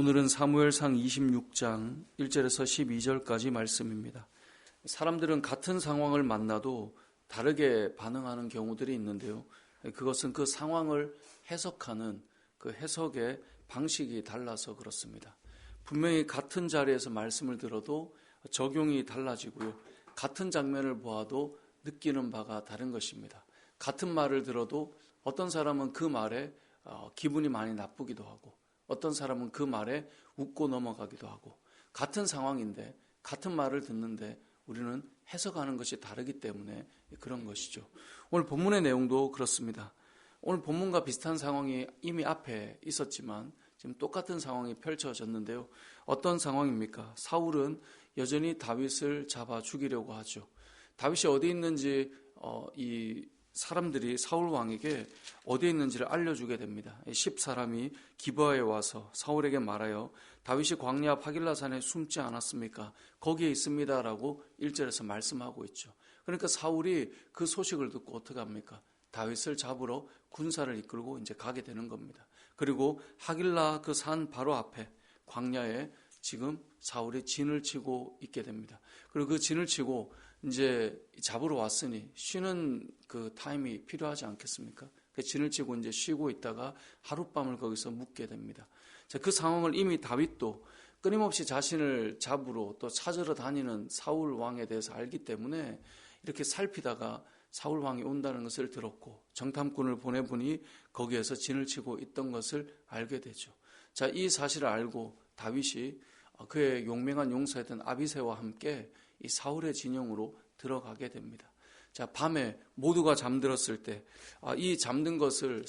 오늘은 사무엘상 26장 1절에서 12절까지 말씀입니다. 사람들은 같은 상황을 만나도 다르게 반응하는 경우들이 있는데요. 그것은 그 상황을 해석하는 그 해석의 방식이 달라서 그렇습니다. 분명히 같은 자리에서 말씀을 들어도 적용이 달라지고요. 같은 장면을 보아도 느끼는 바가 다른 것입니다. 같은 말을 들어도 어떤 사람은 그 말에 기분이 많이 나쁘기도 하고 어떤 사람은 그 말에 웃고 넘어가기도 하고 같은 상황인데 같은 말을 듣는데 우리는 해석하는 것이 다르기 때문에 그런 것이죠. 오늘 본문의 내용도 그렇습니다. 오늘 본문과 비슷한 상황이 이미 앞에 있었지만 지금 똑같은 상황이 펼쳐졌는데요. 어떤 상황입니까? 사울은 여전히 다윗을 잡아 죽이려고 하죠. 다윗이 어디 있는지 이 사람들이 사울 왕에게 어디에 있는지를 알려주게 됩니다. 10사람이 기브아에 와서 사울에게 말하여 다윗이 광야 앞 하길라산에 숨지 않았습니까? 거기에 있습니다라고 1절에서 말씀하고 있죠. 그러니까 사울이 그 소식을 듣고 어떻게 합니까? 다윗을 잡으러 군사를 이끌고 이제 가게 되는 겁니다. 그리고 하길라 그 산 바로 앞에 광야에 지금 사울이 진을 치고 있게 됩니다. 그리고 그 진을 치고 이제 잡으러 왔으니 쉬는 그 타임이 필요하지 않겠습니까? 그 진을 치고 이제 쉬고 있다가 하룻밤을 거기서 묵게 됩니다. 자, 그 상황을 이미 다윗도 끊임없이 자신을 잡으러 또 찾으러 다니는 사울 왕에 대해서 알기 때문에 이렇게 살피다가 사울 왕이 온다는 것을 들었고 정탐꾼을 보내보니 거기에서 진을 치고 있던 것을 알게 되죠. 자, 이 사실을 알고 다윗이 그의 용맹한 용사였던 아비새와 함께 이 사울의 진영으로 들어가게 됩니다. 자, 밤에 모두가 잠들었을 때 이 잠든 것을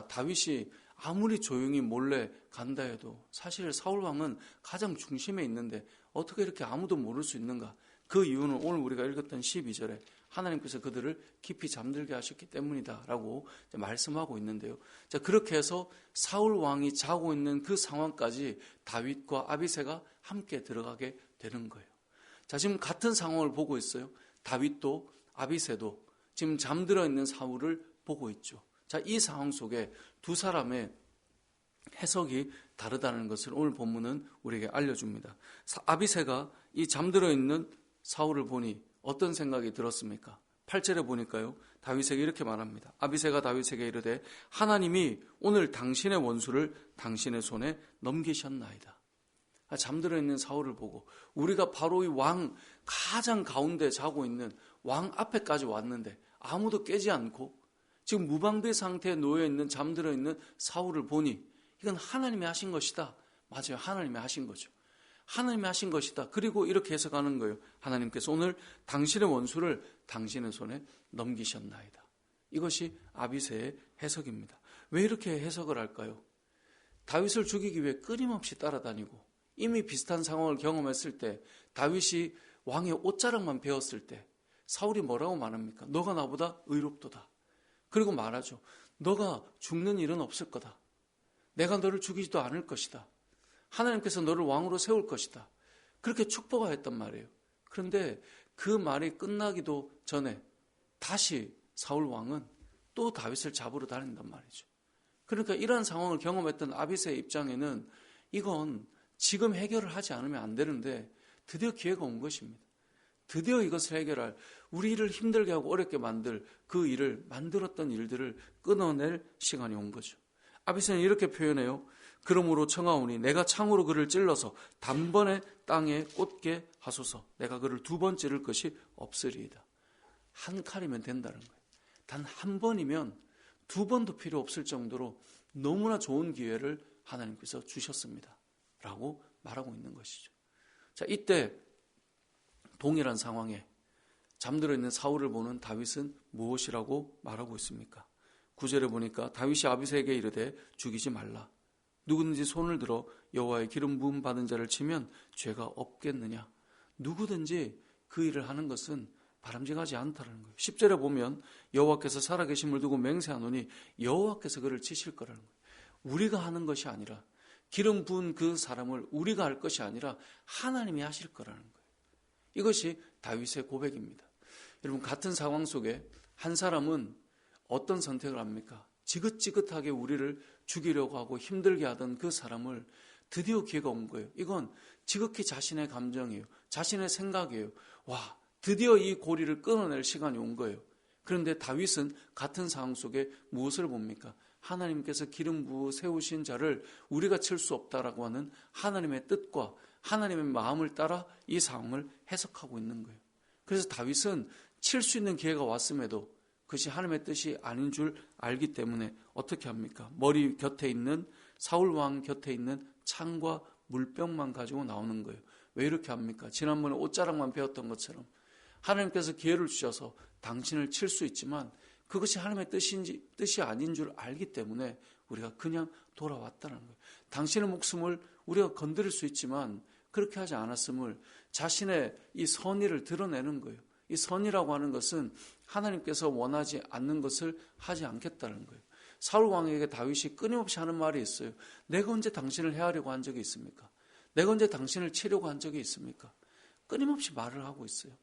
다윗이 아무리 조용히 몰래 간다 해도 사실 사울 왕은 가장 중심에 있는데 어떻게 이렇게 아무도 모를 수 있는가? 그 이유는 오늘 우리가 읽었던 12절에 하나님께서 그들을 깊이 잠들게 하셨기 때문이다라고 말씀하고 있는데요. 자, 그렇게 해서 사울 왕이 자고 있는 그 상황까지 다윗과 아비새가 함께 들어가게 되는 거예요. 자, 지금 같은 상황을 보고 있어요. 다윗도 아비새도 지금 잠들어 있는 사울을 보고 있죠. 자, 이 상황 속에 두 사람의 해석이 다르다는 것을 오늘 본문은 우리에게 알려줍니다. 아비새가 이 잠들어 있는 사울을 보니 어떤 생각이 들었습니까? 8절에 보니까요, 다윗에게 이렇게 말합니다. 아비새가 다윗에게 이르되 하나님이 오늘 당신의 원수를 당신의 손에 넘기셨나이다. 잠들어 있는 사울을 보고 우리가 바로 이 왕 가장 가운데 자고 있는 왕 앞에까지 왔는데 아무도 깨지 않고 지금 무방비 상태에 놓여있는 잠들어 있는 사울을 보니 이건 하나님이 하신 것이다. 맞아요. 하나님이 하신 거죠. 하나님이 하신 것이다. 그리고 이렇게 해석하는 거예요. 하나님께서 오늘 당신의 원수를 당신의 손에 넘기셨나이다. 이것이 아비새의 해석입니다. 왜 이렇게 해석을 할까요? 다윗을 죽이기 위해 끊임없이 따라다니고 이미 비슷한 상황을 경험했을 때 다윗이 왕의 옷자락만 베었을 때 사울이 뭐라고 말합니까? 너가 나보다 의롭도다. 그리고 말하죠. 너가 죽는 일은 없을 거다. 내가 너를 죽이지도 않을 것이다. 하나님께서 너를 왕으로 세울 것이다. 그렇게 축복하였단 말이에요. 그런데 그 말이 끝나기도 전에 다시 사울 왕은 또 다윗을 잡으러 다닌단 말이죠. 그러니까 이러한 상황을 경험했던 아비새의 입장에는 이건 지금 해결을 하지 않으면 안 되는데 드디어 기회가 온 것입니다. 드디어 이것을 해결할 우리를 힘들게 하고 어렵게 만들 그 일을 만들었던 일들을 끊어낼 시간이 온 거죠. 아비새는 이렇게 표현해요. 그러므로 청하오니 내가 창으로 그를 찔러서 단번에 땅에 꽂게 하소서. 내가 그를 두 번 찌를 것이 없으리이다. 한 칼이면 된다는 거예요. 단 한 번이면 두 번도 필요 없을 정도로 너무나 좋은 기회를 하나님께서 주셨습니다. 라고 말하고 있는 것이죠. 자, 이때 동일한 상황에 잠들어 있는 사울을 보는 다윗은 무엇이라고 말하고 있습니까? 9절에 보니까 다윗이 아비새에게 이르되 죽이지 말라. 누구든지 손을 들어 여호와의 기름 부음 받은 자를 치면 죄가 없겠느냐. 누구든지 그 일을 하는 것은 바람직하지 않다는 거예요. 10절에 보면 여호와께서 살아계심을 두고 맹세하노니 여호와께서 그를 치실 거라는 거예요. 우리가 하는 것이 아니라 기름 부은 그 사람을 우리가 할 것이 아니라 하나님이 하실 거라는 거예요. 이것이 다윗의 고백입니다. 여러분, 같은 상황 속에 한 사람은 어떤 선택을 합니까? 지긋지긋하게 우리를 죽이려고 하고 힘들게 하던 그 사람을 드디어 기회가 온 거예요. 이건 지극히 자신의 감정이에요. 자신의 생각이에요. 와, 드디어 이 고리를 끊어낼 시간이 온 거예요. 그런데 다윗은 같은 상황 속에 무엇을 봅니까? 하나님께서 기름 부어 세우신 자를 우리가 칠 수 없다라고 하는 하나님의 뜻과 하나님의 마음을 따라 이 상황을 해석하고 있는 거예요. 그래서 다윗은 칠 수 있는 기회가 왔음에도 그것이 하나님의 뜻이 아닌 줄 알기 때문에 어떻게 합니까? 머리 곁에 있는 사울 왕 곁에 있는 창과 물병만 가지고 나오는 거예요. 왜 이렇게 합니까? 지난번에 옷자락만 배웠던 것처럼 하나님께서 기회를 주셔서 당신을 칠 수 있지만 그것이 하나님의 뜻이 아닌 줄 알기 때문에 우리가 그냥 돌아왔다는 거예요. 당신의 목숨을 우리가 건드릴 수 있지만 그렇게 하지 않았음을 자신의 이 선의를 드러내는 거예요. 이 선이라고 하는 것은 하나님께서 원하지 않는 것을 하지 않겠다는 거예요. 사울 왕에게 다윗이 끊임없이 하는 말이 있어요. 내가 언제 당신을 해하려고 한 적이 있습니까? 내가 언제 당신을 치려고 한 적이 있습니까? 끊임없이 말을 하고 있어요.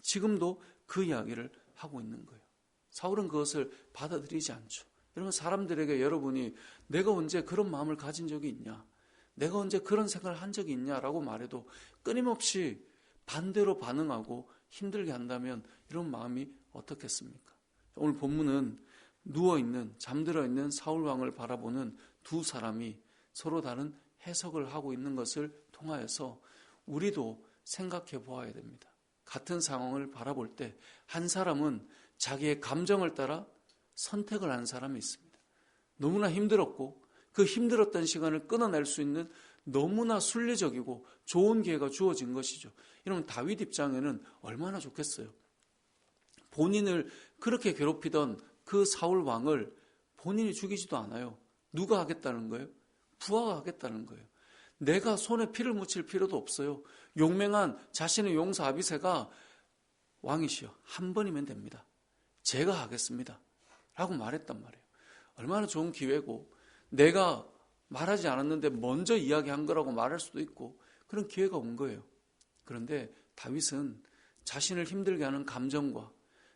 지금도 그 이야기를 하고 있는 거예요. 사울은 그것을 받아들이지 않죠. 여러분, 사람들에게 여러분이 내가 언제 그런 마음을 가진 적이 있냐? 내가 언제 그런 생각을 한 적이 있냐라고 말해도 끊임없이 반대로 반응하고 힘들게 한다면 이런 마음이 어떻겠습니까? 오늘 본문은 누워있는, 잠들어 있는 사울 왕을 바라보는 두 사람이 서로 다른 해석을 하고 있는 것을 통하여서 우리도 생각해 보아야 됩니다. 같은 상황을 바라볼 때 한 사람은 자기의 감정을 따라 선택을 한 사람이 있습니다. 너무나 힘들었고 그 힘들었던 시간을 끊어낼 수 있는 너무나 순리적이고 좋은 기회가 주어진 것이죠. 이러면 다윗 입장에는 얼마나 좋겠어요. 본인을 그렇게 괴롭히던 그 사울 왕을 본인이 죽이지도 않아요. 누가 하겠다는 거예요? 부하가 하겠다는 거예요. 내가 손에 피를 묻힐 필요도 없어요. 용맹한 자신의 용사 아비새가 왕이시여, 한 번이면 됩니다. 제가 하겠습니다. 라고 말했단 말이에요. 얼마나 좋은 기회고, 내가 말하지 않았는데 먼저 이야기한 거라고 말할 수도 있고 그런 기회가 온 거예요. 그런데 다윗은 자신을 힘들게 하는 감정과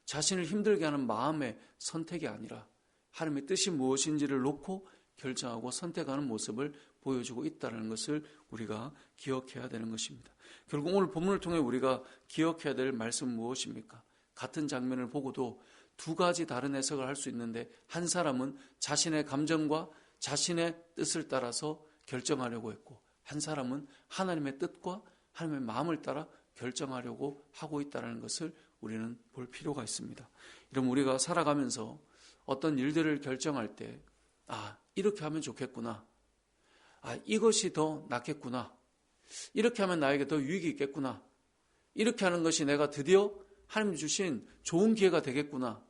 자신을 힘들게 하는 마음의 선택이 아니라 하나님의 뜻이 무엇인지를 놓고 결정하고 선택하는 모습을 보여주고 있다는 것을 우리가 기억해야 되는 것입니다. 결국 오늘 본문을 통해 우리가 기억해야 될 말씀은 무엇입니까? 같은 장면을 보고도 두 가지 다른 해석을 할 수 있는데 한 사람은 자신의 감정과 자신의 뜻을 따라서 결정하려고 했고 한 사람은 하나님의 뜻과 하나님의 마음을 따라 결정하려고 하고 있다는 것을 우리는 볼 필요가 있습니다. 이러면 우리가 살아가면서 어떤 일들을 결정할 때 이렇게 하면 좋겠구나. 이것이 더 낫겠구나. 이렇게 하면 나에게 더 유익이 있겠구나. 이렇게 하는 것이 내가 드디어 하나님 주신 좋은 기회가 되겠구나.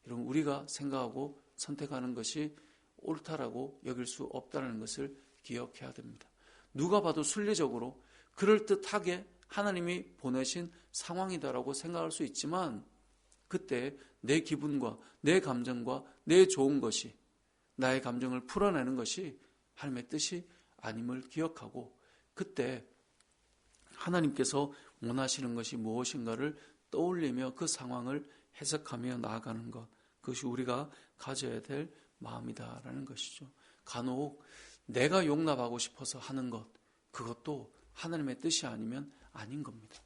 이러면 우리가 생각하고 선택하는 것이 옳다라고 여길 수 없다는 것을 기억해야 됩니다. 누가 봐도 순리적으로 그럴듯하게 하나님이 보내신 상황이다라고 생각할 수 있지만 그때 내 기분과 내 감정과 내 좋은 것이 나의 감정을 풀어내는 것이 하나님의 뜻이 아님을 기억하고 그때 하나님께서 원하시는 것이 무엇인가를 떠올리며 그 상황을 해석하며 나아가는 것, 그것이 우리가 가져야 될 마음이다라는 것이죠. 간혹 내가 용납하고 싶어서 하는 것, 그것도 하나님의 뜻이 아니면 아닌 겁니다.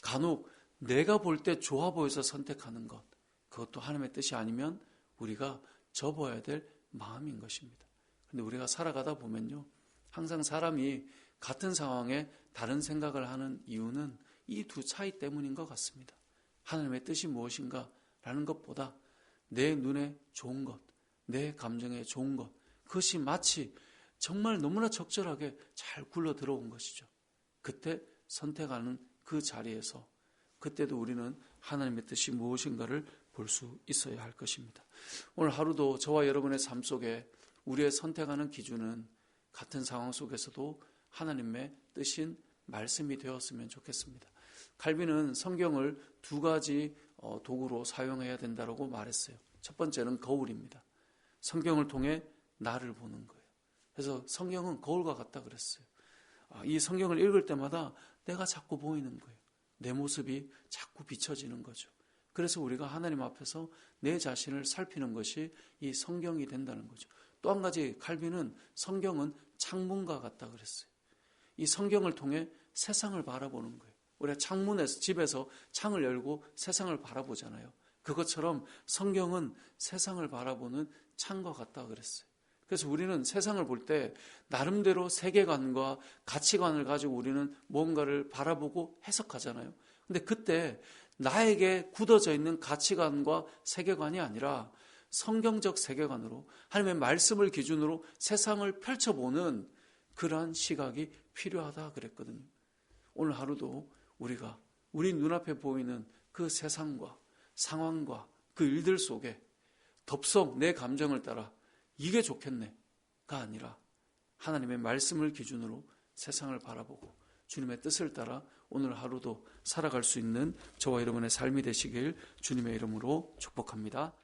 간혹 내가 볼 때 좋아 보여서 선택하는 것, 그것도 하나님의 뜻이 아니면 우리가 접어야 될 마음인 것입니다. 그런데 우리가 살아가다 보면요, 항상 사람이 같은 상황에 다른 생각을 하는 이유는 이 두 차이 때문인 것 같습니다. 하나님의 뜻이 무엇인가라는 것보다 내 눈에 좋은 것, 내 감정에 좋은 것, 그것이 마치 정말 너무나 적절하게 잘 굴러 들어온 것이죠. 그때 선택하는 그 자리에서 그때도 우리는 하나님의 뜻이 무엇인가를 볼 수 있어야 할 것입니다. 오늘 하루도 저와 여러분의 삶 속에 우리의 선택하는 기준은 같은 상황 속에서도 하나님의 뜻인 말씀이 되었으면 좋겠습니다. 칼빈은 성경을 두 가지 도구로 사용해야 된다고 말했어요. 첫 번째는 거울입니다. 성경을 통해 나를 보는 거예요. 그래서 성경은 거울과 같다 그랬어요. 이 성경을 읽을 때마다 내가 자꾸 보이는 거예요. 내 모습이 자꾸 비춰지는 거죠. 그래서 우리가 하나님 앞에서 내 자신을 살피는 것이 이 성경이 된다는 거죠. 또 한 가지 칼빈은 성경은 창문과 같다 그랬어요. 이 성경을 통해 세상을 바라보는 거예요. 우리가 창문에서, 집에서 창을 열고 세상을 바라보잖아요. 그것처럼 성경은 세상을 바라보는 창과 같다 그랬어요. 그래서 우리는 세상을 볼 때 나름대로 세계관과 가치관을 가지고 우리는 무언가를 바라보고 해석하잖아요. 근데 그때 나에게 굳어져 있는 가치관과 세계관이 아니라 성경적 세계관으로 하나님의 말씀을 기준으로 세상을 펼쳐보는 그러한 시각이 필요하다 그랬거든요. 오늘 하루도 우리가 우리 눈앞에 보이는 그 세상과 상황과 그 일들 속에 덥석 내 감정을 따라 이게 좋겠네가 아니라 하나님의 말씀을 기준으로 세상을 바라보고 주님의 뜻을 따라 오늘 하루도 살아갈 수 있는 저와 여러분의 삶이 되시길 주님의 이름으로 축복합니다.